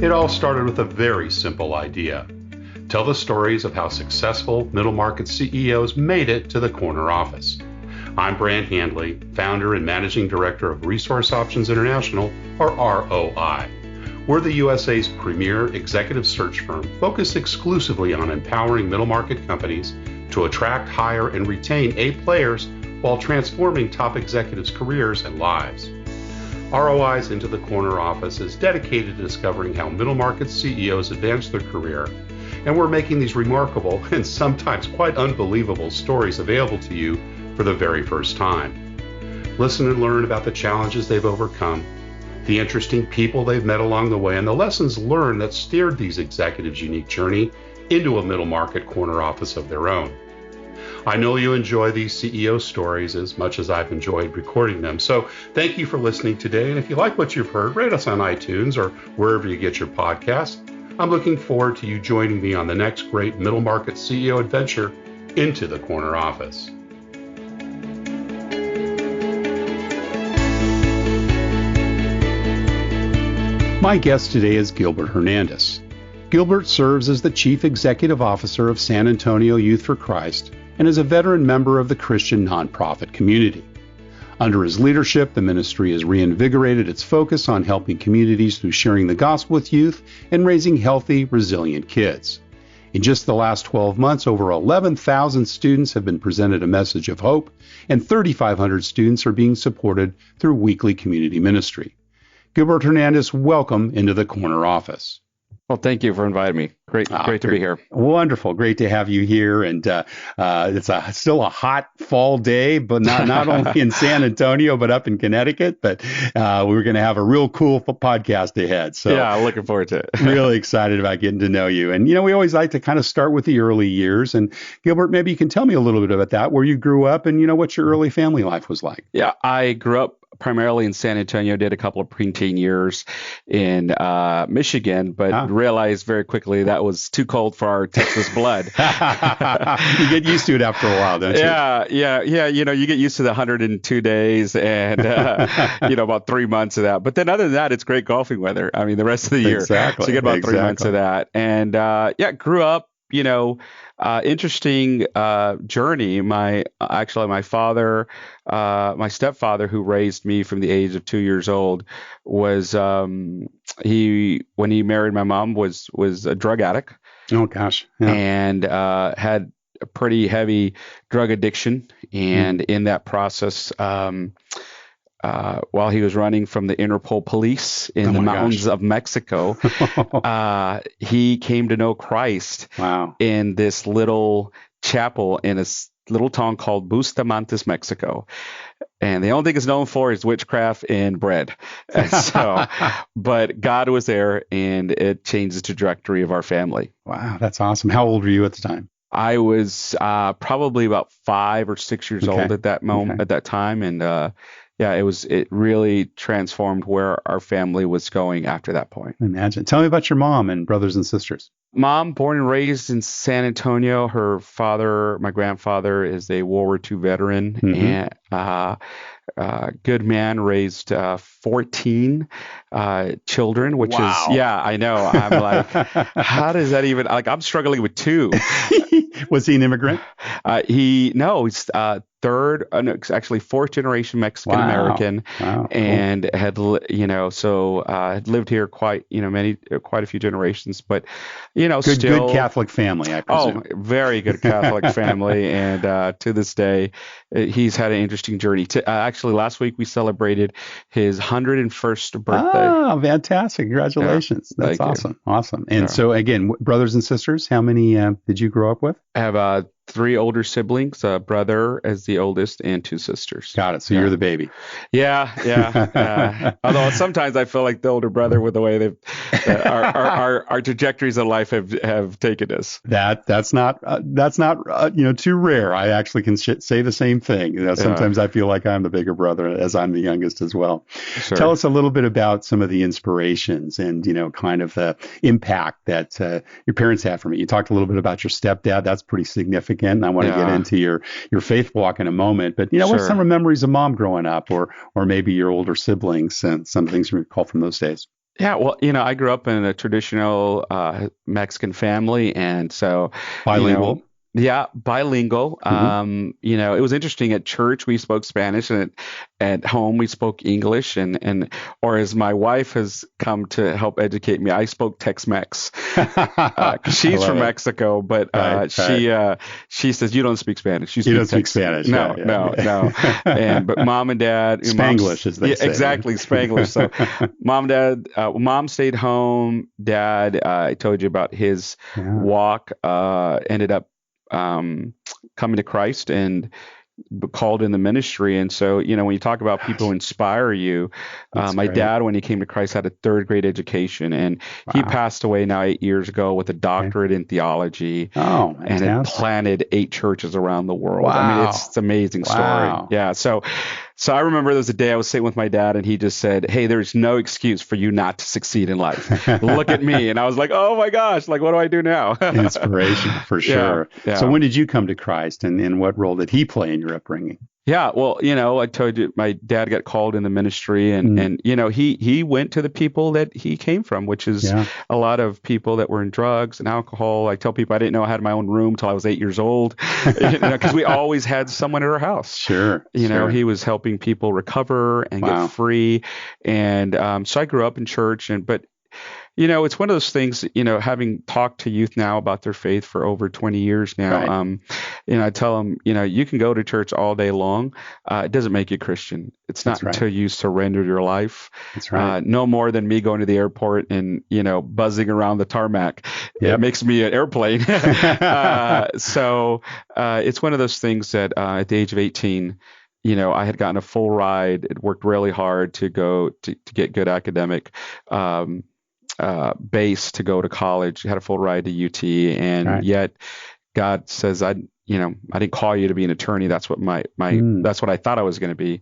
It all started with a very simple idea. Tell the stories of how successful middle market CEOs made it to the corner office. I'm Brant Handley, founder and managing director of Resource Options International, or ROI. We're the USA's premier executive search firm focused exclusively on empowering middle market companies to attract, hire, and retain A players while transforming top executives' careers and lives. ROI's Into the Corner office is dedicated to discovering how middle market CEOs advance their career, and we're making these remarkable and sometimes quite unbelievable stories available to you for the very first time. Listen and learn about the challenges they've overcome, the interesting people they've met along the way, and the lessons learned that steered these executives' unique journey into a middle market corner office of their own. I know you enjoy these CEO stories as much as I've enjoyed recording them. So thank you for listening today. And if you like what you've heard, rate us on iTunes or wherever you get your podcasts. I'm looking forward to you joining me on the next great middle market CEO adventure into the corner office. My guest today is Gilbert Hernandez. Gilbert serves as the Chief Executive Officer of San Antonio Youth for Christ and is a veteran member of the Christian nonprofit community. Under his leadership, the ministry has reinvigorated its focus on helping communities through sharing the gospel with youth and raising healthy, resilient kids. In just the last 12 months, over 11,000 students have been presented a message of hope, and 3,500 students are being supported through weekly community ministry. Gilbert Hernandez, welcome into the corner office. Well, thank you for inviting me. Great to be here. Wonderful. Great to have you here. And it's still a hot fall day, but not only in San Antonio, but up in Connecticut. But we're going to have a real cool podcast ahead. So yeah, looking forward to it. Really excited about getting to know you. And, we always like to kind of start with the early years. And Gilbert, maybe you can tell me a little bit about that, where you grew up and, what your early family life was like. Yeah, I grew up primarily in San Antonio, did a couple of preteen years in Michigan, but realized very quickly that was too cold for our Texas blood. You get used to it after a while, don't you? Yeah. You get used to the 102 days and, about 3 months of that. But then other than that, it's great golfing weather. I mean, the rest of the year. Exactly. So you get about 3 months of that. And, grew up, interesting journey. My father, my stepfather, who raised me from the age of 2 years old, was when he married my mom was a drug addict. Oh gosh. Yeah. And had a pretty heavy drug addiction, and in that process, while he was running from the Interpol police in the mountains of Mexico, he came to know Christ in this little chapel in a little town called Bustamante, Mexico. And the only thing it's known for is witchcraft and bread. And so, but God was there, and it changed the trajectory of our family. Wow, that's awesome. How old were you at the time? I was probably about 5 or 6 years old at that moment, at that time. And it really transformed where our family was going after that point. Imagine. Tell me about your mom and brothers and sisters. Mom, born and raised in San Antonio. Her father, my grandfather, is a World War II veteran, and good man, raised 14 children, which is, I know. I'm like, how does that even, I'm struggling with 2. Was he an immigrant? He's actually fourth generation Mexican American, and had had lived here quite a few generations, but good Catholic family, I presume. Oh, very good Catholic family, and to this day, he's had an interesting journey. Actually, last week we celebrated his 101st birthday. Oh, fantastic! Congratulations! Yeah, that's awesome. Awesome. And so again, brothers and sisters, how many did you grow up with? I have 3 older siblings, a brother as the oldest, and 2 sisters. Got it. So you're the baby. Yeah. Although sometimes I feel like the older brother with the way our trajectories in life have taken us. That's not too rare. I actually can say the same thing. Sometimes I feel like I'm the bigger brother, as I'm the youngest as well. Sure. Tell us a little bit about some of the inspirations and kind of the impact that your parents had for me. You talked a little bit about your stepdad. That's pretty significant. And I want to get into your faith walk in a moment. But, what's some memories of mom growing up or maybe your older siblings and some things you recall from those days? Yeah, well, I grew up in a traditional Mexican family, and so, Bilingual. Yeah, bilingual. It was interesting. At church, we spoke Spanish, and at home, we spoke English. Or as my wife has come to help educate me, I spoke Tex-Mex. She's from Mexico, but she says you don't speak Spanish. You don't speak Spanish. No. But mom and dad, Spanglish, as they say. Exactly, Spanglish. So mom and dad, mom stayed home. Dad, I told you about his walk. Ended up coming to Christ and called in the ministry. And so, when you talk about people who inspire you, my dad, when he came to Christ, had a third grade education, and he passed away now 8 years ago with a doctorate in theology, and had planted 8 churches around the world. Wow. I mean, it's an amazing story. Wow. Yeah. So I remember there was a day I was sitting with my dad, and he just said, "Hey, there's no excuse for you not to succeed in life. Look at me." And I was like, "Oh my gosh, like, what do I do now?" Inspiration for sure. Yeah. So when did you come to Christ, and what role did he play in your upbringing? Yeah, well, I told you my dad got called in the ministry, and he went to the people that he came from, which is a lot of people that were in drugs and alcohol. I tell people I didn't know I had my own room till I was 8 years old, because we always had someone at our house. Sure. He was helping people recover and get free, and so I grew up in church, but it's one of those things, having talked to youth now about their faith for over 20 years now, I tell them, you can go to church all day long. It doesn't make you a Christian. It's not until you surrender your life. That's right. No more than me going to the airport and, buzzing around the tarmac. Yep. It makes me an airplane. So it's one of those things that at the age of 18, I had gotten a full ride. It worked really hard to go to get good academic base to go to college. Had a full ride to UT, and yet God says, I didn't call you to be an attorney. That's what that's what I thought I was going to be.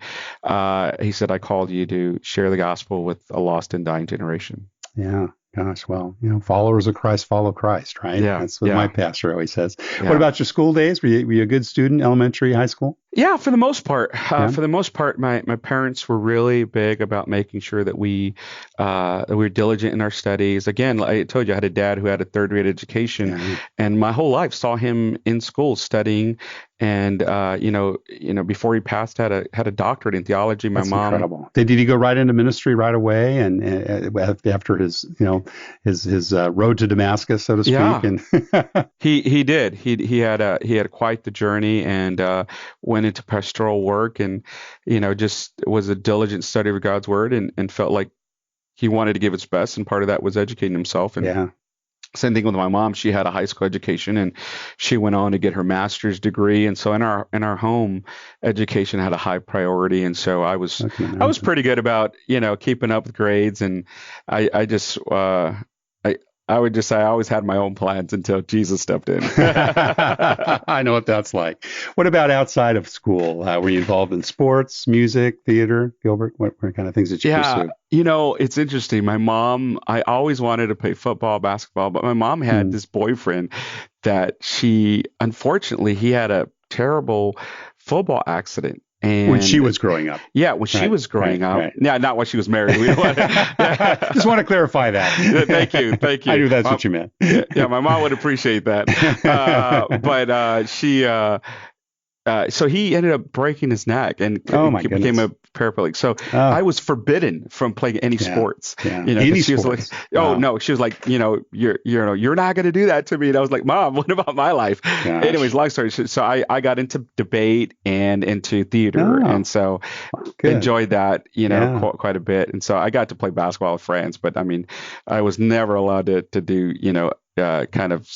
He said, I called you to share the gospel with a lost and dying generation. Yeah. Gosh, well, followers of Christ follow Christ, right? Yeah. That's what my pastor always says. Yeah. What about your school days? Were you a good student, elementary, high school? Yeah, for the most part. For the most part, my parents were really big about making sure that we were diligent in our studies. Again, I told you I had a dad who had a third grade education, and my whole life saw him in school studying. And before he passed, had a doctorate in theology. That's incredible. Did he go right into ministry right away, and after his road to Damascus, so to speak? Yeah. And he did. He had quite the journey, and went into pastoral work, and just was a diligent study of God's word, and felt like he wanted to give his best, and part of that was educating himself. And same thing with my mom. She had a high school education, and she went on to get her master's degree. And so in our home, education had a high priority. And so I was pretty good about keeping up with grades. And I would just say I always had my own plans until Jesus stepped in. I know what that's like. What about outside of school? Were you involved in sports, music, theater, Gilbert? What kind of things did you pursue? It's interesting. My mom, I always wanted to play football, basketball, but my mom had this boyfriend that unfortunately, he had a terrible football accident. And when she was growing up. Yeah, when she was growing up. Right. Yeah, not when she was married. Just want to clarify that. Thank you. I knew that's what you meant. Yeah, my mom would appreciate that. But she... so he ended up breaking his neck and became a paraplegic. So I was forbidden from playing any sports. Yeah. Any she was sports? Like, no, she was like, you're not going to do that to me. And I was like, Mom, what about my life? Gosh. Anyways, long story short. So I got into debate and into theater, and so enjoyed that, quite a bit. And so I got to play basketball with friends, but I mean, I was never allowed to do, kind of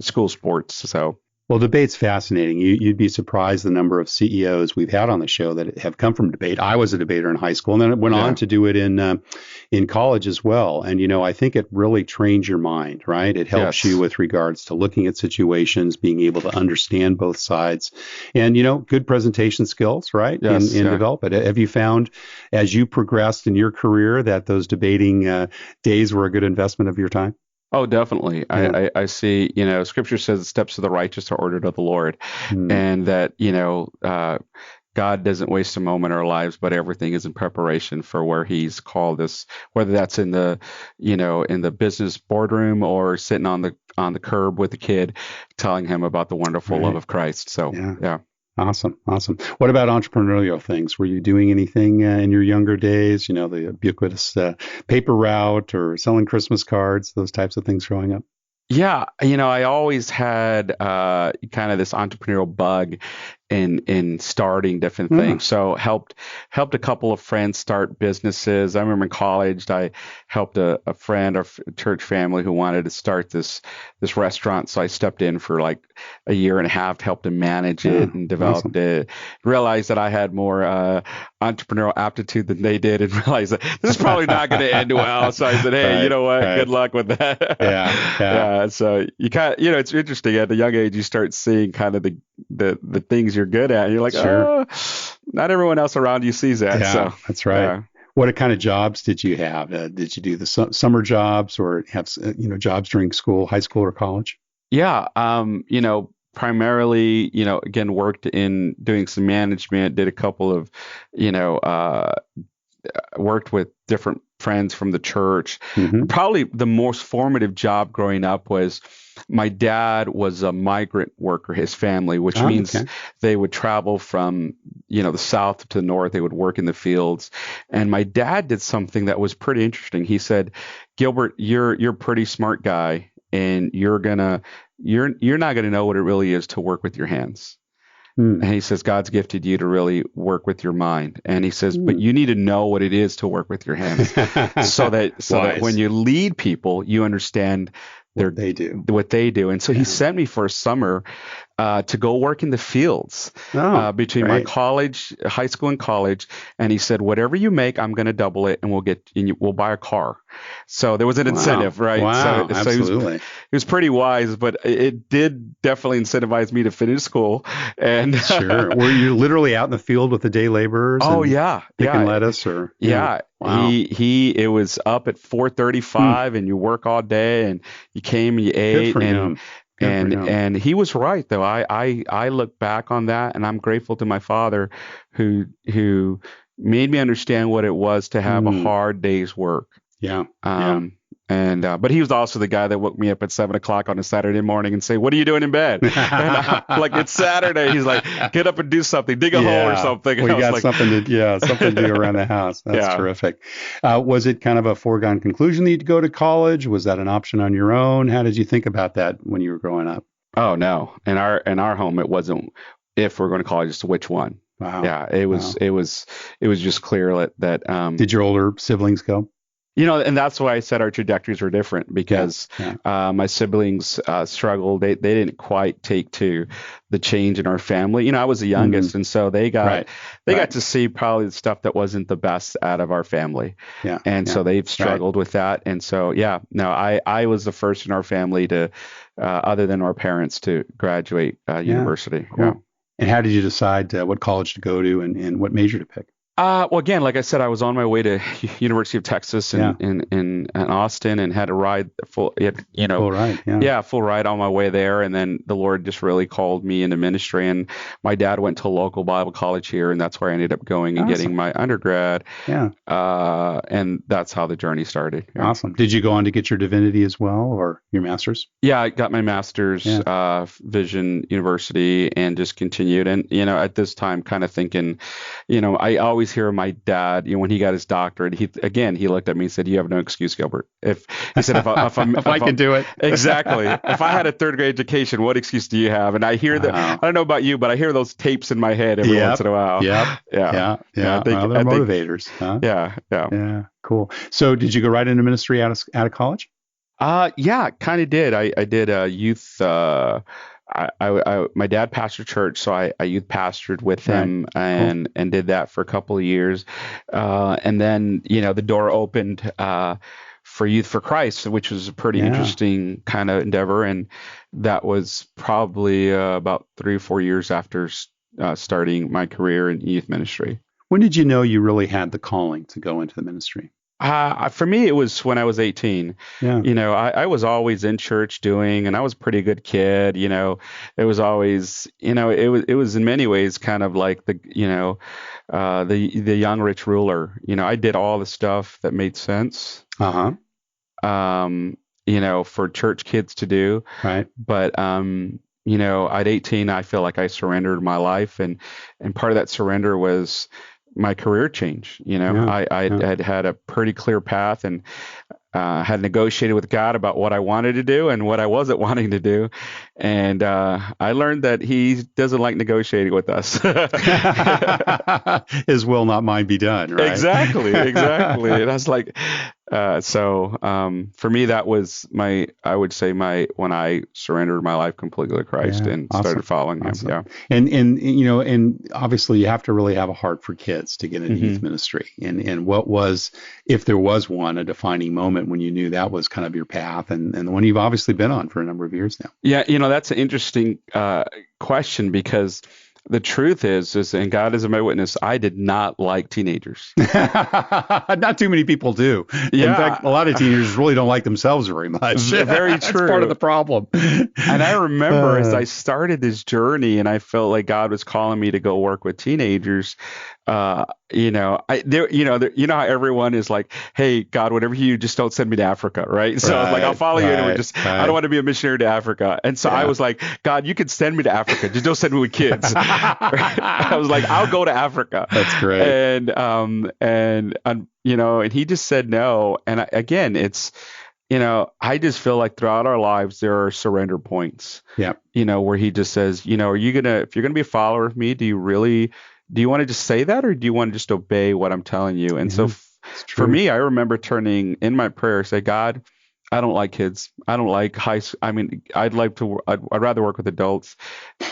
school sports. So. Well, debate's fascinating. You'd be surprised the number of CEOs we've had on the show that have come from debate. I was a debater in high school, and then went on to do it in college as well. And, I think it really trains your mind, right? It helps you with regards to looking at situations, being able to understand both sides, and, good presentation skills, right? Yes, in develop it. Have you found as you progressed in your career that those debating days were a good investment of your time? Oh, definitely. Yeah. I see, Scripture says the steps of the righteous are ordered of the Lord, and that, God doesn't waste a moment in our lives, but everything is in preparation for where He's called us, whether that's in the, in the business boardroom or sitting on the curb with a kid, telling him about the wonderful love of Christ. So, yeah. Awesome. What about entrepreneurial things? Were you doing anything in your younger days? The ubiquitous paper route or selling Christmas cards, those types of things growing up? Yeah, I always had kind of this entrepreneurial bug in starting different things. So helped a couple of friends start businesses. I remember in college, I helped a friend, a church family who wanted to start this restaurant. So I stepped in for like a year and a half to help them manage it and developed it. Realized that I had more entrepreneurial aptitude than they did, and realized that this is probably not going to end well. So I said, hey, you know what? Good luck with that. Yeah. So you kind of, it's interesting. At a young age, you start seeing kind of the things you're good at. And you're like, oh, not everyone else around you sees that. Yeah, so that's right. Yeah. What kind of jobs did you have? Did you do the summer jobs or have jobs during school, high school or college? Yeah. Primarily, again, worked in doing some management, did a couple of, worked with different friends from the church. Probably the most formative job growing up was my dad was a migrant worker, his family, which means they would travel from, the south to the north. They would work in the fields. And my dad did something that was pretty interesting. He said, Gilbert, you're a pretty smart guy, and you're not going to know what it really is to work with your hands. And he says, God's gifted you to really work with your mind. And he says, but you need to know what it is to work with your hands so that when you lead people, you understand what they do. And so he sent me for a summer to go work in the fields between my high school and college. And he said, whatever you make, I'm going to double it, and we'll buy a car. So there was an incentive, right? Wow, so absolutely. He was pretty wise, but it did definitely incentivize me to finish school. And sure. Were you literally out in the field with the day laborers? Picking lettuce or? Yeah. Wow. It was up at 4:35 and you work all day, and you came and you ate. Good for him. And he was right, though. I look back on that, and I'm grateful to my father who made me understand what it was to have a hard day's work. Yeah. But he was also the guy that woke me up at 7:00 on a Saturday morning and say, "What are you doing in bed?" And I'm like, it's Saturday. He's like, "Get up and do something, dig a hole or something." Well, you got something to do around the house. That's terrific. Was it kind of a foregone conclusion that you'd go to college? Was that an option on your own? How did you think about that when you were growing up? Oh no, in our home, it wasn't if we're going to college, it's which one. Wow. Yeah, it was just clear that. Did your older siblings go? And that's why I said our trajectories were different, because my siblings struggled. They didn't quite take to the change in our family. I was the youngest, and so they got to see probably the stuff that wasn't the best out of our family. Yeah. And so they've struggled with that. And so, I was the first in our family to, other than our parents, to graduate university. Cool. Yeah. And how did you decide what college to go to and what major to pick? Well, again, like I said, I was on my way to University of Texas in Austin, and had to ride full ride on my way there. And then the Lord just really called me into ministry. And my dad went to a local Bible college here, and that's where I ended up going and getting my undergrad. Yeah. And that's how the journey started. Yeah. Awesome. Did you go on to get your divinity as well, or your master's? Yeah, I got my master's, Vision University, and just continued. And, at this time, kind of thinking, I always hear my dad, when he got his doctorate, he looked at me and said, "You have no excuse, Gilbert." If I can do it. Exactly. If I had a third grade education, what excuse do you have? And I hear that. I don't know about you, but I hear those tapes in my head every once in a while. Yeah. They're motivators. Huh? Yeah. Cool. So, did you go right into ministry out of college? Yeah, kind of did. I did a youth. My dad pastored church, so I youth pastored with him and did that for a couple of years. And then, the door opened for Youth for Christ, which was a pretty interesting kind of endeavor. And that was probably about 3 or 4 years after starting my career in youth ministry. When did you know you really had the calling to go into the ministry? For me, it was when I was 18. Yeah. I was always in church doing, and I was a pretty good kid. It was always, it was in many ways kind of like the young rich ruler. I did all the stuff that made sense. For church kids to do. Right. But at 18, I feel like I surrendered my life, and part of that surrender was my career change. I had a pretty clear path, and had negotiated with God about what I wanted to do and what I wasn't wanting to do. And I learned that he doesn't like negotiating with us. His will, not mine, be done, right? Exactly. And I was like, for me, that was when I surrendered my life completely to Christ and started following him. Yeah. And obviously you have to really have a heart for kids to get into youth ministry. And what was, if there was one, a defining moment when you knew that was kind of your path, and the one you've obviously been on for a number of years now? Yeah. That's an interesting question, because the truth is, and God is my witness, I did not like teenagers. Not too many people do. Yeah. In fact, a lot of teenagers really don't like themselves very much. Very true. That's part of the problem. And I remember as I started this journey, and I felt like God was calling me to go work with teenagers. How everyone is like, hey, God, whatever you, just don't send me to Africa, right? So I was like, I'll follow you, and I don't want to be a missionary to Africa. And so I was like, God, you can send me to Africa, just don't send me with kids. I was like, I'll go to Africa. That's great. And he just said no. And again, it's, I just feel like throughout our lives, there are surrender points. Yeah. Where he just says, if you're going to be a follower of me, do you want to just say that, or do you want to just obey what I'm telling you? And so for me, I remember turning in my prayer, say, God, I don't like kids. I don't like high school. I mean, I'd rather work with adults.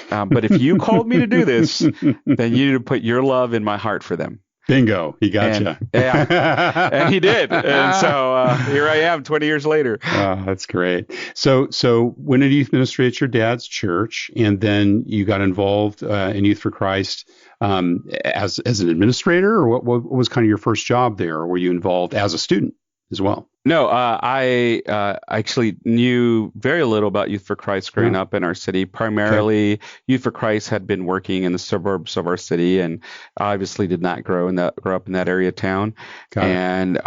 But if you called me to do this, then you need to put your love in my heart for them. Bingo. He got you. Yeah. And he did. And so here I am 20 years later. That's great. So went into youth ministry at your dad's church, and then you got involved in Youth for Christ as an administrator, or what was kind of your first job there? Or were you involved as a student as well? No, I actually knew very little about Youth for Christ growing up in our city. Primarily, Youth for Christ had been working in the suburbs of our city, and obviously did not grow up in that area of town. But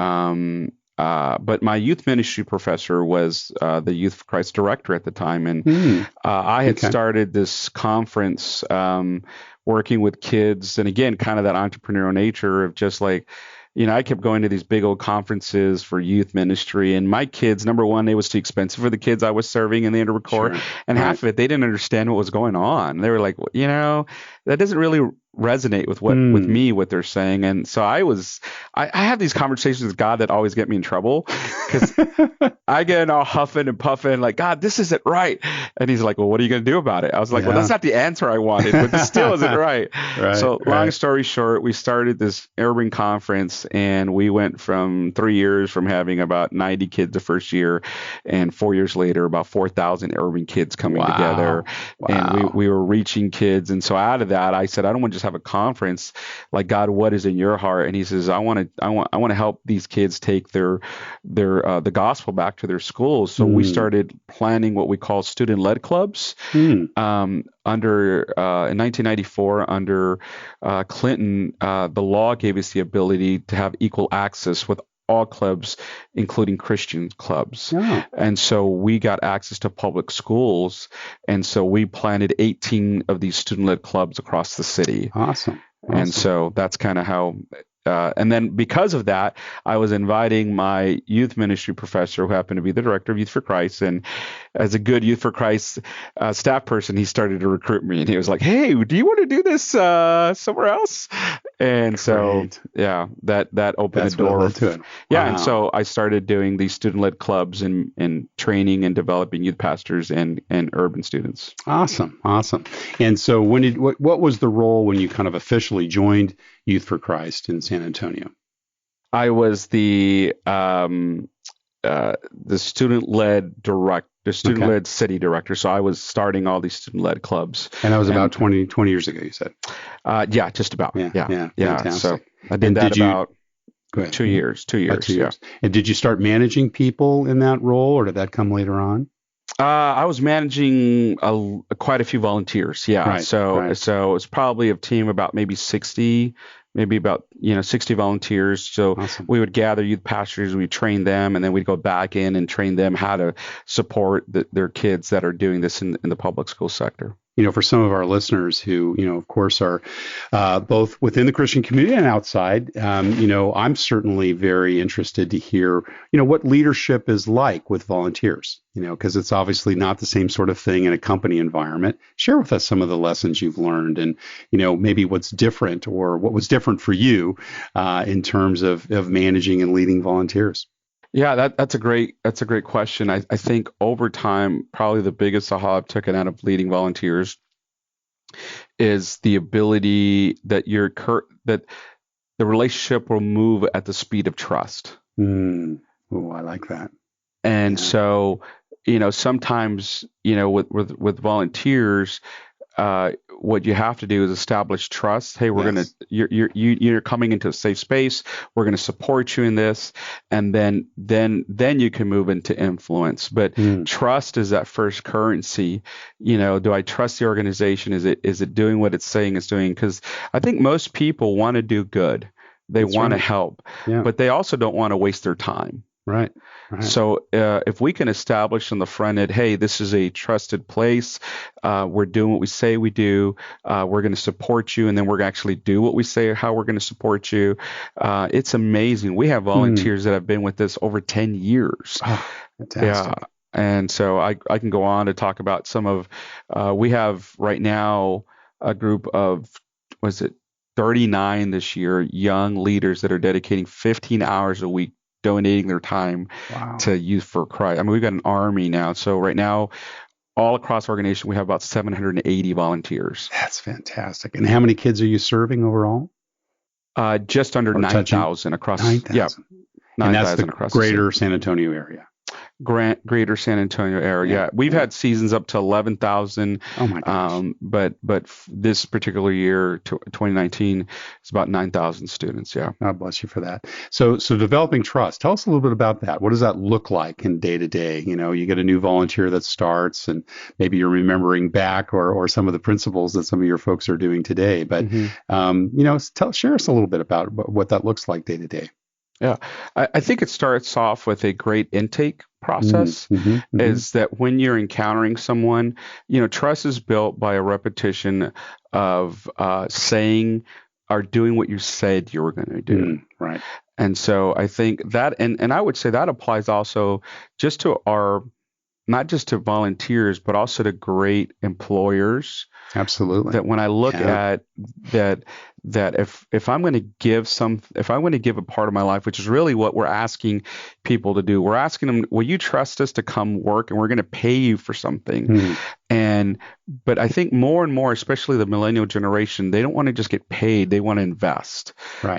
my youth ministry professor was the Youth for Christ director at the time, and I had started this conference working with kids, and again, kind of that entrepreneurial nature of just like, I kept going to these big old conferences for youth ministry, and my kids, number one, it was too expensive for the kids I was serving in the Inner Core, and half of it, they didn't understand what was going on. They were like, that doesn't really resonate with with me, what they're saying. And so I have these conversations with God that always get me in trouble, because I get all huffing and puffing like, God, this isn't right. And he's like, well, what are you going to do about it? I was like, well, that's not the answer I wanted, but this still isn't right. So long story short, we started this urban conference, and we went from 3 years from having about 90 kids the first year, and 4 years later, about 4,000 urban kids coming together. And we were reaching kids. And so out of that, I said, I don't want to just have a conference. Like, God, what is in your heart? And he says, I want to help these kids take the gospel back to their schools. So we started planning what we call student-led clubs. In 1994, under Clinton, the law gave us the ability to have equal access with all clubs, including Christian clubs. And so we got access to public schools. And so we planted 18 of these student-led clubs across the city. Awesome. And so that's kind of how, and then because of that, I was inviting my youth ministry professor, who happened to be the director of Youth for Christ. And as a good Youth for Christ staff person, he started to recruit me. And he was like, hey, do you want to do this somewhere else? And so, that opened the door. To it. And so I started doing these student-led clubs and training and developing youth pastors and urban students. Awesome. And so what was the role when you kind of officially joined Youth for Christ in San Antonio? I was the student-led director. The student-led city director. So I was starting all these student-led clubs. And that was about 20 years ago, you said? Yeah, just about. Yeah. Fantastic. So I did that about Go ahead. 2 years. 2 years. 2 years. Yeah. And did you start managing people in that role, or did that come later on? I was managing quite a few volunteers. Yeah. Right, so it's probably a team about maybe 60, maybe about 60 volunteers. So awesome. We would gather youth pastors, we'd train them, and then we'd go back in and train them how to support their kids that are doing this in the public school sector. For some of our listeners who, of course, are both within the Christian community and outside, I'm certainly very interested to hear, what leadership is like with volunteers, because it's obviously not the same sort of thing in a company environment. Share with us some of the lessons you've learned and, maybe what's different or what was different for you in terms of managing and leading volunteers. Yeah, that's a great question. I think over time, probably the biggest aha I've taken out of leading volunteers is the ability that that the relationship will move at the speed of trust. Oh, I like that. And so, sometimes, with volunteers, what you have to do is establish trust. Hey, you're coming into a safe space. We're going to support you in this, and then you can move into influence. But trust is that first currency. Do I trust the organization? Is it doing what it's saying it's doing? Because I think most people want to do good. They want to help, but they also don't want to waste their time. Right. So if we can establish on the front end, hey, this is a trusted place, we're doing what we say we do, we're going to support you, and then we're going to actually do what we say how we're going to support you. It's amazing. We have volunteers that have been with us over 10 years. Oh, fantastic. Yeah. And so I can go on to talk about some of, we have right now a group of, 39 this year, young leaders that are dedicating 15 hours a week donating their time to Youth for Christ. I mean, we've got an army now. So right now, all across our organization, we have about 780 volunteers. That's fantastic. And how many kids are you serving overall? Just under 9,000 across. 9,000. Yeah, 9,000 and that's the across greater San Antonio area. Greater San Antonio area. Yeah. We've had seasons up to 11,000. Oh my gosh. But this particular year, 2019, it's about 9,000 students. Yeah. God bless you for that. So developing trust. Tell us a little bit about that. What does that look like in day to day? You get a new volunteer that starts, and maybe you're remembering back or some of the principles that some of your folks are doing today. But share us a little bit about what that looks like day to day. Yeah, I think it starts off with a great intake process. Is that when you're encountering someone, trust is built by a repetition of saying or doing what you said you were going to do. Right. And so I think that, and I would say that applies also just to not just to volunteers, but also to great employers. Absolutely. That when I look at that if I'm going to give a part of my life, which is really what we're asking people to do, we're asking them, will you trust us to come work, and we're going to pay you for something? But I think more and more, especially the millennial generation, they don't want to just get paid. They want to invest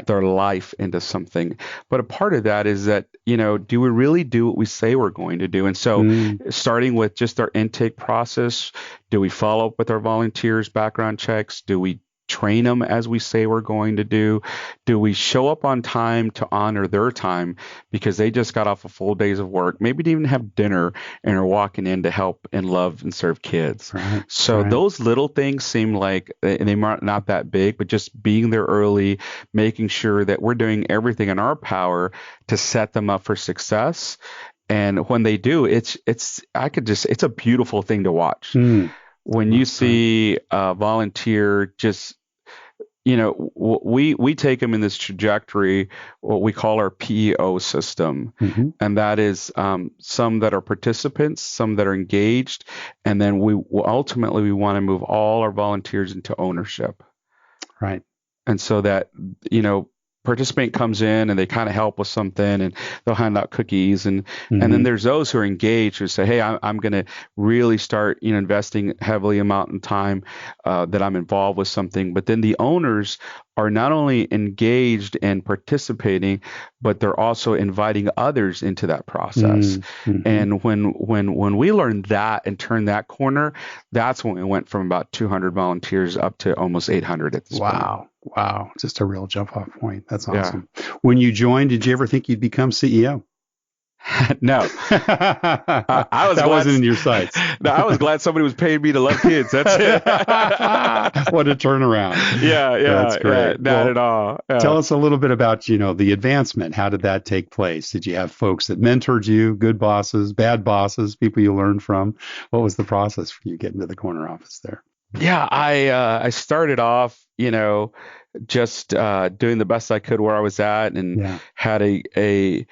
their life into something. But a part of that is that, do we really do what we say we're going to do? And so starting with just our intake process, do we follow up with our volunteers' background checks? Do we train them as we say we're going to do? Do we show up on time to honor their time because they just got off a full days of work, maybe didn't even have dinner, and are walking in to help and love and serve kids? So those little things seem like, and they might not that big, but just being there early, making sure that we're doing everything in our power to set them up for success. And when they do, it's a beautiful thing to watch. When you see a volunteer just, we take them in this trajectory, what we call our PEO system. And that is some that are participants, some that are engaged. And then we ultimately want to move all our volunteers into ownership. Right. And so that, participant comes in and they kind of help with something, and they'll hand out cookies, and then there's those who are engaged who say, hey, I'm going to really start investing heavily amount in time that I'm involved with something. But then the owners are not only engaged and participating, but they're also inviting others into that process. Mm-hmm. And when we learned that and turned that corner, that's when we went from about 200 volunteers up to almost 800 at this point. Wow. Just a real jump off point. That's awesome. Yeah. When you joined, did you ever think you'd become CEO? No, that wasn't in your sights. No, I was glad somebody was paying me to love kids. That's it. What a turnaround. Yeah, that's great. Not at all. Yeah. Tell us a little bit about, the advancement. How did that take place? Did you have folks that mentored you, good bosses, bad bosses, people you learned from? What was the process for you getting to the corner office there? Yeah, I started off, just doing the best I could where I was at, and had a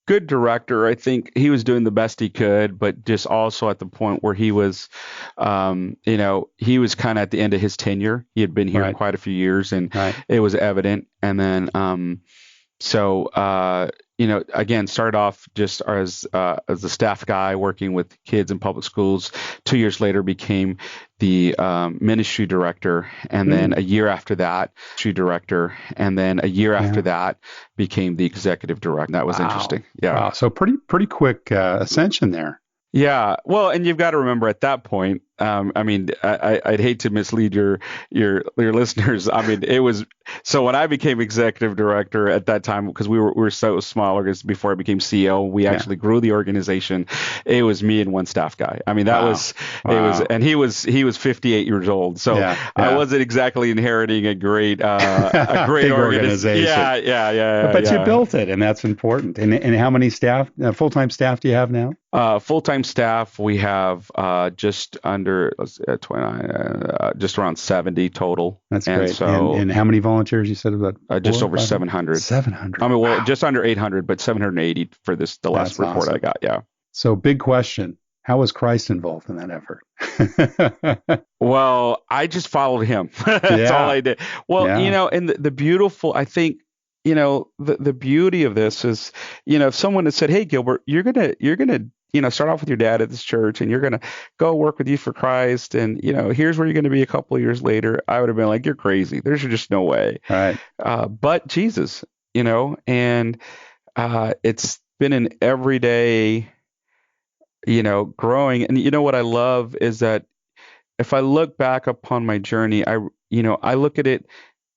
good director. I think he was doing the best he could, but just also at the point where he was, he was kind of at the end of his tenure. He had been here quite a few years, and it was evident. And then, again, started off just as a staff guy working with kids in public schools. 2 years later, became the ministry director, and then a year after that, ministry director, and then a year after that, became the executive director. That was interesting. Yeah. Wow. So pretty quick ascension there. Yeah. Well, and you've got to remember at that point, I'd hate to mislead your listeners. It was, so when I became executive director at that time, because we were so small, before I became CEO, we actually grew the organization. It was me and one staff guy. It was, and he was 58 years old. So I wasn't exactly inheriting a great organization. Yeah. But you built it, and that's important. And how many staff, full-time staff do you have now? Full-time staff, we have just under 29, just around 70 total. That's great. So, and how many volunteers? You said about just over 700. 700. Just under 800, but 780 for the last report awesome. I got. Yeah. So big question: how was Christ involved in that effort? Well, I just followed him. That's all I did. Well, and the beautiful, I think. The beauty of this is, if someone had said, "Hey, Gilbert, you're gonna start off with your dad at this church, and you're gonna go work with Youth for Christ, and here's where you're gonna be a couple of years later," I would have been like, "You're crazy. There's just no way." Right. But Jesus, and it's been an everyday, growing. And what I love is that if I look back upon my journey, I look at it,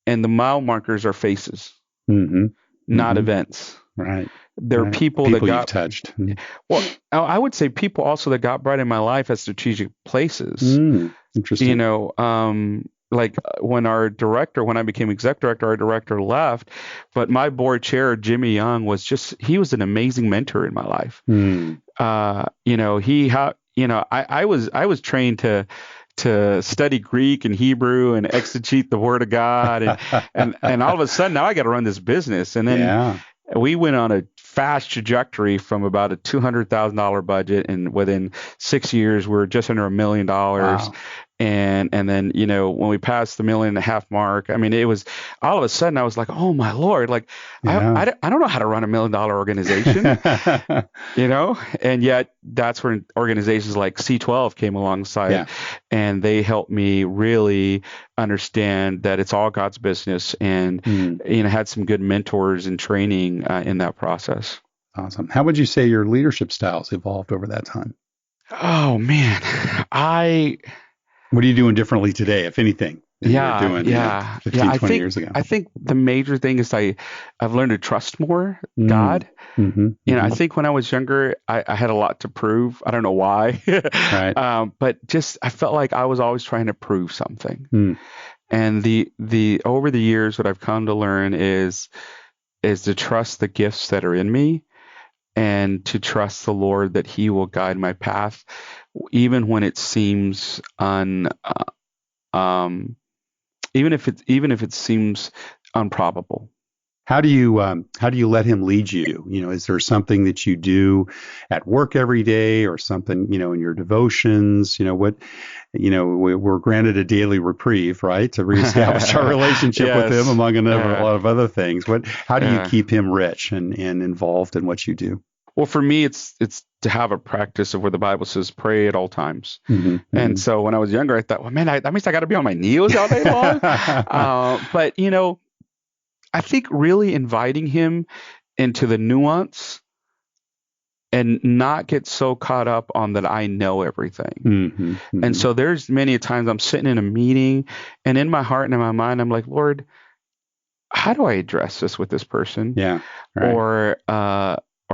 and the mile markers are faces. Not events. Right. There are people that got you've touched. Well, I would say people also that got brought in my life at strategic places. Interesting. Like when I became exec director, our director left, but my board chair, Jimmy Young, he was an amazing mentor in my life. I was trained to study Greek and Hebrew and exegete the Word of God, and all of a sudden now I got to run this business. And then we went on a fast trajectory from about a $200,000 budget, and within 6 years we were just under $1 million. Wow. And then, when we passed the $1.5 million mark, it was all of a sudden I was like, oh my Lord, like I don't know how to run $1 million organization, and yet that's where organizations like C12 came alongside, and they helped me really understand that it's all God's business, and, had some good mentors and training in that process. Awesome. How would you say your leadership styles evolved over that time? Oh man, what are you doing differently today, if anything, than you were doing 15, 20 years ago? I think the major thing is I've learned to trust more God. I think when I was younger, I had a lot to prove. I don't know why. Right. But just I felt like I was always trying to prove something. And the over the years, what I've come to learn is to trust the gifts that are in me, and to trust the Lord that He will guide my path, even when it seems even if it seems improbable. How do you let Him lead you? Is there something that you do at work every day, or something, in your devotions? We're granted a daily reprieve, right, to reestablish our relationship with Him, among a lot of other things. How do you keep Him rich and involved in what you do? Well, for me, it's to have a practice of where the Bible says pray at all times. And so when I was younger, I thought, well, man, that means I got to be on my knees all day long. But, I think really inviting him into the nuance and not get so caught up on that I know everything. And so there's many times I'm sitting in a meeting, and in my heart and in my mind, I'm like, Lord, how do I address this with this person? Yeah. Right. Or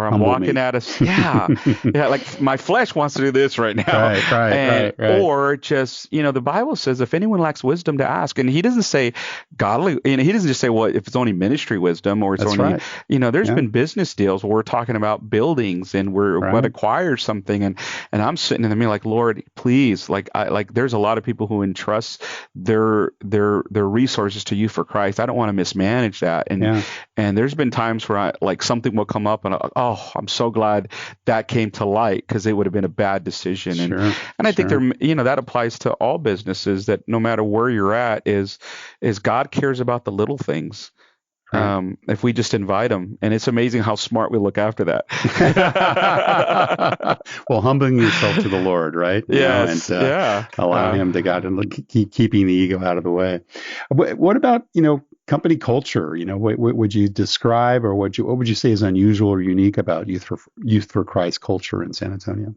I'm walking at us. Yeah. Like my flesh wants to do this right now. Right. Or just, the Bible says if anyone lacks wisdom to ask, and he doesn't say godly, he doesn't just say, well, if it's only ministry wisdom or it's That's only, right. There's been business deals where we're talking about buildings and what acquires something. And I'm sitting in the meeting like, Lord, please, there's a lot of people who entrust their resources to you for Christ. I don't want to mismanage that. And there's been times where something will come up and I'm so glad that came to light, because it would have been a bad decision. And I think that applies to all businesses, that no matter where you're at is God cares about the little things. If we just invite him, and it's amazing how smart we look after that. Well, humbling yourself to the Lord, right? Yes. Allow him to guide and keeping the ego out of the way. What about, company culture? What would you describe, or what would you say is unusual or unique about Youth for Christ culture in San Antonio?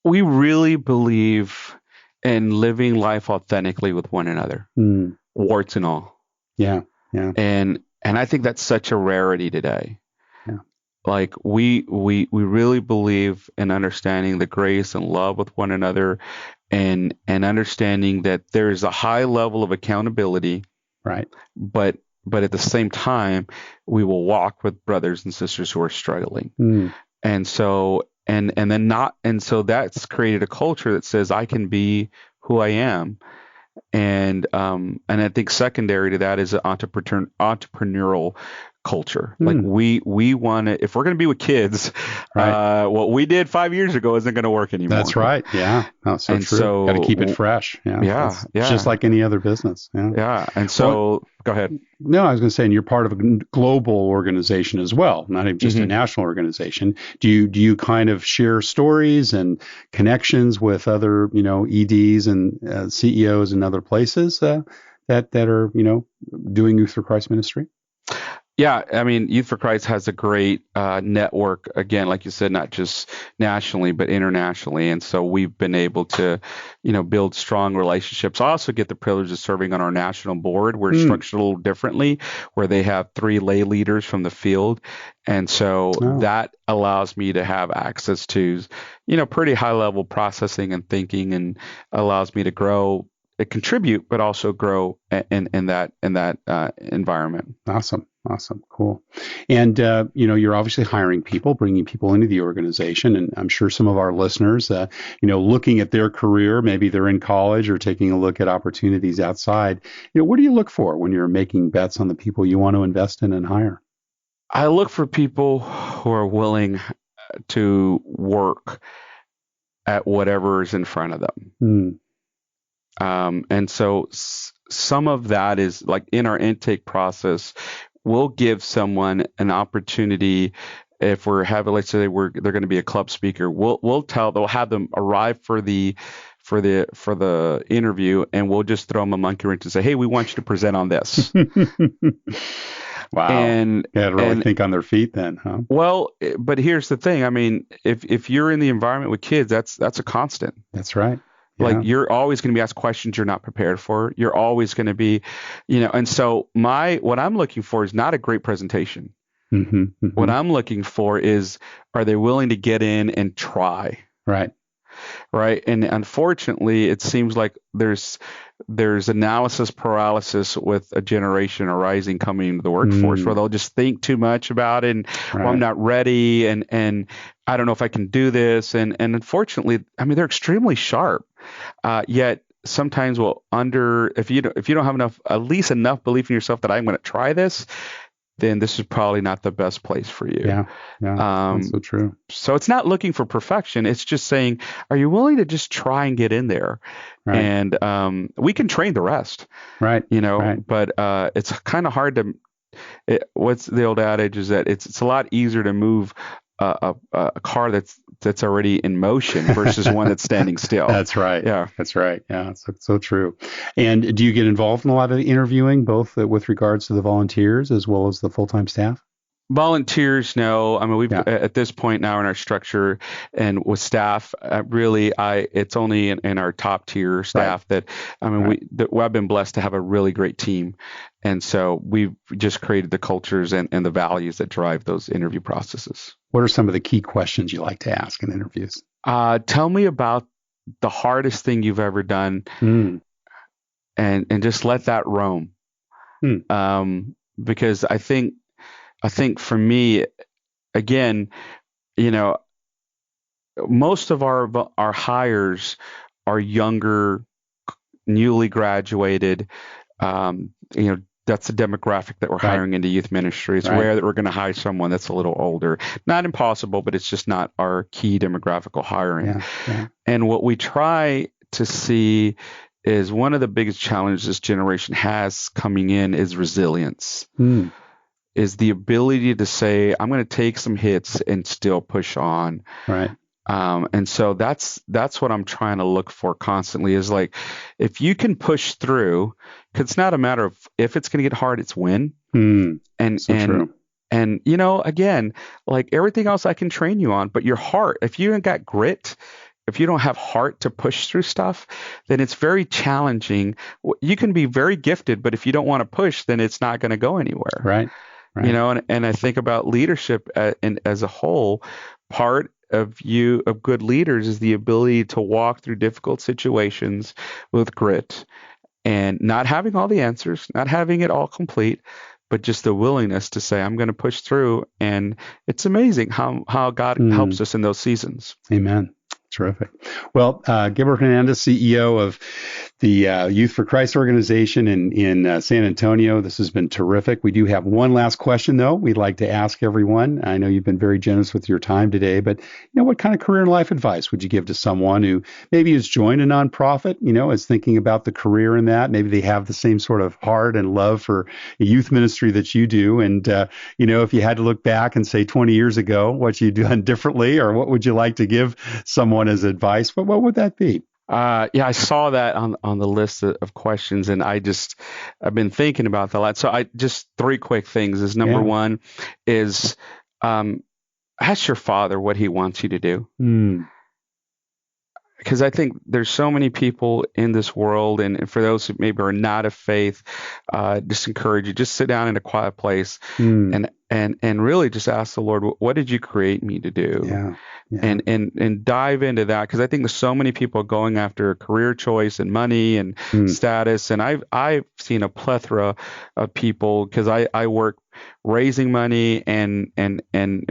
We really believe in living life authentically with one another, warts and all. Yeah. And I think that's such a rarity today. Yeah. Like we really believe in understanding the grace and love with one another, and understanding that there is a high level of accountability. Right. But at the same time, we will walk with brothers and sisters who are struggling. And so so that's created a culture that says I can be who I am. And I think secondary to that is an entrepreneurial culture. Like we want to, if we're going to be with kids, what we did 5 years ago isn't going to work anymore. That's right. Yeah. No, so true. So, got to keep it fresh. Yeah. It's just like any other business. Yeah. And so go ahead. No, I was going to say, and you're part of a global organization as well, not even just a national organization. Do you kind of share stories and connections with other, EDs and CEOs in other places that are, doing Youth for Christ ministry? Yeah, I mean, Youth for Christ has a great network, again, like you said, not just nationally, but internationally. And so we've been able to, build strong relationships. I also get the privilege of serving on our national board. We're structured a little differently, where they have 3 lay leaders from the field. And so that allows me to have access to, pretty high level processing and thinking, and allows me to grow, contribute, but also grow in that environment. Awesome. Cool. And, you're obviously hiring people, bringing people into the organization. And I'm sure some of our listeners, looking at their career, maybe they're in college or taking a look at opportunities outside. What do you look for when you're making bets on the people you want to invest in and hire? I look for people who are willing to work at whatever is in front of them. And so some of that is like in our intake process, we'll give someone an opportunity. If we're having, let's say they're going to be a club speaker, they'll have them arrive for the interview, and we'll just throw them a monkey wrench and say, hey, we want you to present on this. Wow. And really think on their feet then, huh? Well, but here's the thing. I mean, if you're in the environment with kids, that's a constant. That's right. Yeah. Like you're always going to be asked questions you're not prepared for. You're always going to be, and so what I'm looking for is not a great presentation. What I'm looking for is, are they willing to get in and try? Right. And unfortunately, it seems like there's analysis paralysis with a generation arising coming into the workforce, where they'll just think too much about it, and well, I'm not ready, and I don't know if I can do this, and unfortunately, I mean, they're extremely sharp, yet sometimes if you don't have at least enough belief in yourself that I'm going to try this, then this is probably not the best place for you. Yeah, that's so true. So it's not looking for perfection. It's just saying, are you willing to just try and get in there? Right. And we can train the rest. Right. But it's kind of hard to. What's the old adage is that it's a lot easier to move a car that's already in motion versus one that's standing still. That's right. Yeah. That's right. Yeah. So true. And do you get involved in a lot of the interviewing, both with regards to the volunteers as well as the full-time staff? Volunteers, no. I mean, we've at this point now in our structure and with staff, it's only in our top tier staff that, I mean, I've been blessed to have a really great team. And so we've just created the cultures and the values that drive those interview processes. What are some of the key questions you like to ask in interviews? Tell me about the hardest thing you've ever done, and just let that roam. Because I think for me, again, most of our hires are younger, newly graduated. That's the demographic that we're hiring into youth ministry. It's rare that we're going to hire someone that's a little older. Not impossible, but it's just not our key demographical hiring. And what we try to see is one of the biggest challenges this generation has coming in is resilience. Is the ability to say, I'm going to take some hits and still push on. And so that's what I'm trying to look for constantly is like, if you can push through, because it's not a matter of if it's going to get hard, it's when. True. And, again, like everything else I can train you on, but your heart, if you ain't got grit, if you don't have heart to push through stuff, then it's very challenging. You can be very gifted, but if you don't want to push, then it's not going to go anywhere. Right. And I think about leadership as a whole. Part of good leaders is the ability to walk through difficult situations with grit and not having all the answers, not having it all complete, but just the willingness to say, I'm going to push through. And it's amazing how God helps us in those seasons. Amen. Terrific. Well, Gilbert Hernandez, CEO of the Youth for Christ organization in San Antonio. This has been terrific. We do have one last question, though, we'd like to ask everyone. I know you've been very generous with your time today, but what kind of career and life advice would you give to someone who maybe has joined a nonprofit, is thinking about the career in that? Maybe they have the same sort of heart and love for youth ministry that you do. And, if you had to look back and say 20 years ago, what you'd done differently, or what would you like to give someone as advice, what would that be? I saw that on the list of questions, and I've been thinking about that a lot. So just three quick things is number one is ask your father what he wants you to do. Because I think there's so many people in this world, and for those who maybe are not of faith, just encourage you, just sit down in a quiet place and really just ask the Lord, what did you create me to do? And dive into that, because I think there's so many people going after a career choice and money and status, and I've seen a plethora of people, because I work raising money and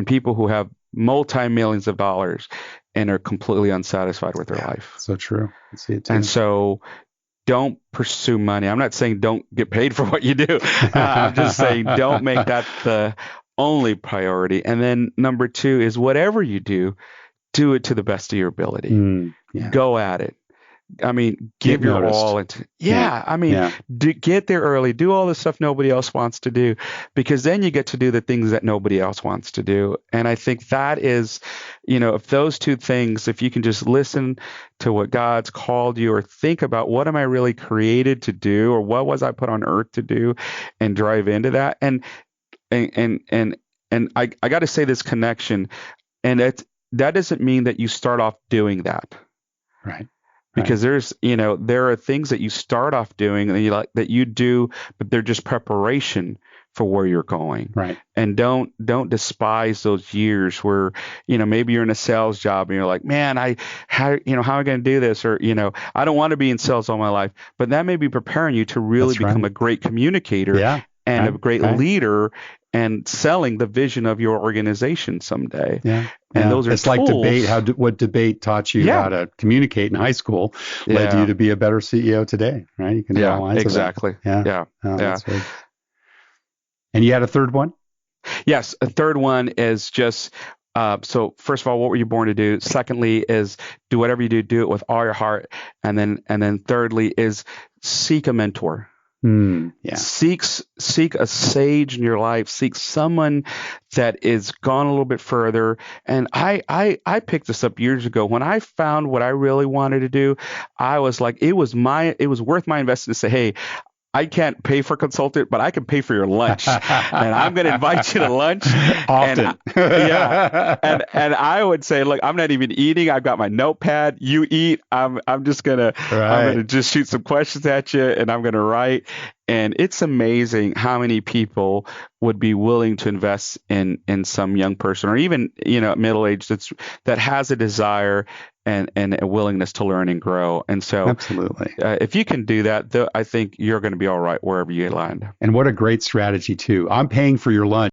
people who have multi-millions of dollars and are completely unsatisfied with their life. So true. I see it too. And so don't pursue money. I'm not saying don't get paid for what you do. I'm just saying don't make that the only priority. And then number two is whatever you do it to the best of your ability. Go at it. I mean, give your all into. Get there early. Do all the stuff nobody else wants to do, because then you get to do the things that nobody else wants to do. And I think that is, if those two things, if you can just listen to what God's called you, or think about what am I really created to do, or what was I put on earth to do, and drive into that. And I got to say this connection, and that doesn't mean that you start off doing that. Right. Because there are things that you start off doing that you do, but they're just preparation for where you're going. Right. And don't despise those years where, maybe you're in a sales job and you're like, man, how am I going to do this? Or, I don't want to be in sales all my life, but that may be preparing you to really become a great communicator and a great leader, and selling the vision of your organization someday. And those are it's tools. Like debate. What debate taught you how to communicate in high school led you to be a better CEO today, right? You can do all lines exactly. Of that. That's right. And you had a third one? Yes, a third one is just. So first of all, what were you born to do? Secondly is do whatever you do it with all your heart. And then thirdly is seek a mentor. Yeah. Seek a sage in your life. Seek someone that is gone a little bit further. And I picked this up years ago. When I found what I really wanted to do, I was like, it was worth my investment to say, hey, I can't pay for a consultant, but I can pay for your lunch, and I'm going to invite you to lunch often. And I would say, look, I'm not even eating. I've got my notepad. You eat. I'm just gonna just shoot some questions at you, and I'm gonna write. And it's amazing how many people would be willing to invest in some young person, or even middle age that has a desire and a willingness to learn and grow. And so, absolutely, if you can do that, I think you're going to be all right wherever you land. And what a great strategy too. I'm paying for your lunch.